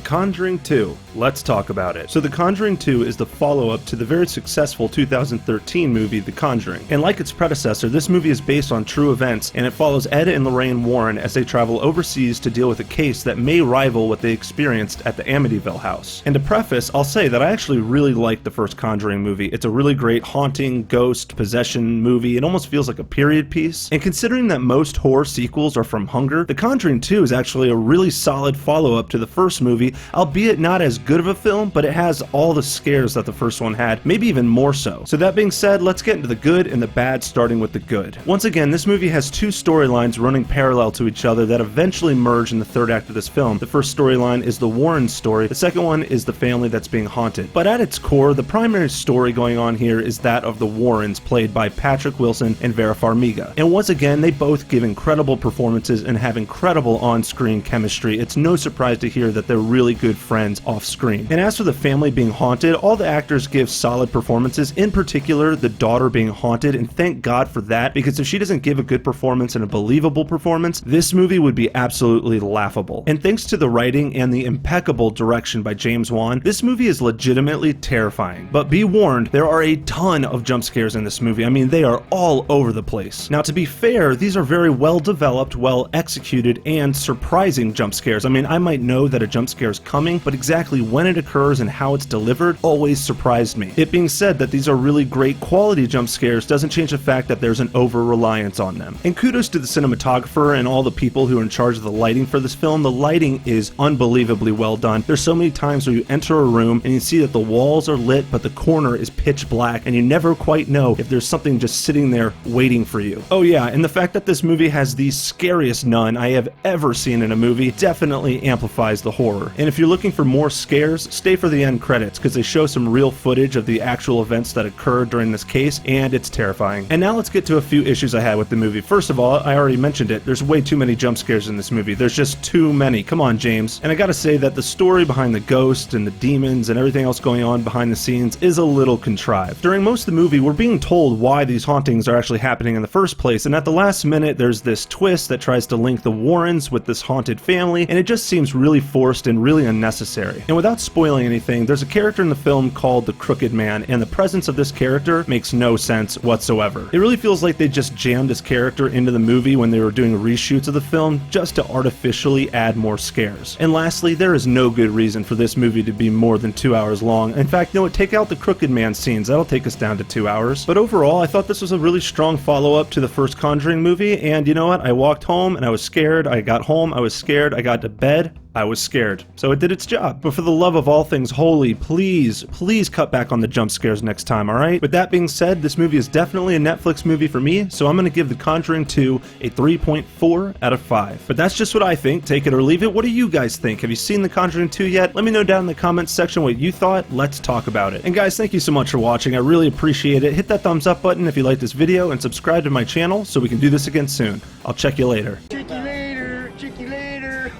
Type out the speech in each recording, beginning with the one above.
Conjuring 2. Let's talk about it. So The Conjuring 2 is the follow-up to the very successful 2013 movie The Conjuring. And like its predecessor, this movie is based on true events, and it follows Ed and Lorraine Warren as they travel overseas to deal with a case that may rival what they experienced at the Amityville house. And to preface, I'll say that I actually really liked the first Conjuring movie. It's a really great haunting, ghost, possession movie. It almost feels like a period piece. And considering that most horror sequels are from hunger, The Conjuring 2 is actually a really solid follow-up to the first movie, albeit not as good of a film, but it has all the scares that the first one had, maybe even more so. So that being said, let's get into the good and the bad, starting with the good. Once again, this movie has two storylines running parallel to each other that eventually merge in the third act of this film. The first storyline is the Warren story, the second one is the family that's being haunted. But at its core, the primary story going on here is that of the Warrens, played by Patrick Wilson and Vera Farmiga. And once again, they both give incredible performances and have incredible on-screen chemistry. It's no surprise to hear that they're really good friends off-screen. And as for the family being haunted, all the actors give solid performances, in particular the daughter being haunted, and thank God for that, because if she doesn't give a good performance and a believable performance, this movie would be absolutely laughable. And thanks to the writing and the impeccable direction by James Wan, this movie is legitimately terrifying. But be warned, there are a ton of jump scares in this movie. I mean, they are all over the place. Now, to be fair, these are very well developed, well executed, and surprising jump scares. I mean, I might know that a jump scare is coming, but exactly when it occurs and how it's delivered always surprised me. It being said that these are really great quality jump scares doesn't change the fact that there's an over-reliance on them. And kudos to the cinematographer and all the people who are in charge of the lighting for this film. The lighting is unbelievably well done. There's so many times where you enter a room and you see that the walls are lit, but the corner is pitch black, and you never quite know if there's something just sitting there waiting for you. Oh yeah, and the fact that this movie has the scariest nun I have ever seen in a movie definitely amplifies the horror. And if you're looking for more scares, stay for the end credits, because they show some real footage of the actual events that occurred during this case, and it's terrifying. And now let's get to a few issues I had with the movie. First of all, I already mentioned it, there's way too many jump scares in this movie. There's just too many. Come on, James. And I gotta say that the story behind the ghost and the demons and everything else going on behind the scenes is a little contrived. During most of the movie, we're being told why these hauntings are actually happening in the first place, and at the last minute, there's this twist that tries to link the Warrens with this haunted family, and it just seems really forced and really unnecessary. And without spoiling anything, there's a character in the film called the Crooked Man, and the presence of this character makes no sense whatsoever. It really feels like they just jammed this character into the movie when they were doing reshoots of the film just to artificially add more scares. And lastly, there is no good reason for this movie to be more than 2 hours long. In fact, you know what, take out the Crooked Man scenes, that'll take us down to 2 hours. But overall, I thought this was a really strong follow-up to the first Conjuring movie, and you know what, I walked home and I was scared, I got home, I was scared, I got to bed, I was scared. So it did its job. But for the love of all things holy, please cut back on the jump scares next time, alright? With that being said, this movie is definitely a Netflix movie for me, so I'm gonna give The Conjuring 2 a 3.4 out of 5. But that's just what I think, take it or leave it. What do you guys think? Have you seen The Conjuring 2 yet? Let me know down in the comments section what you thought. Let's talk about it. And guys, thank you so much for watching. I really appreciate it. Hit that thumbs up button if you like this video, and subscribe to my channel so we can do this again soon. I'll check you later. Check you later. Check you later.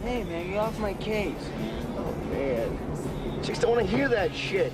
Hey man, get off my case. Oh man. Chicks don't want to hear that shit.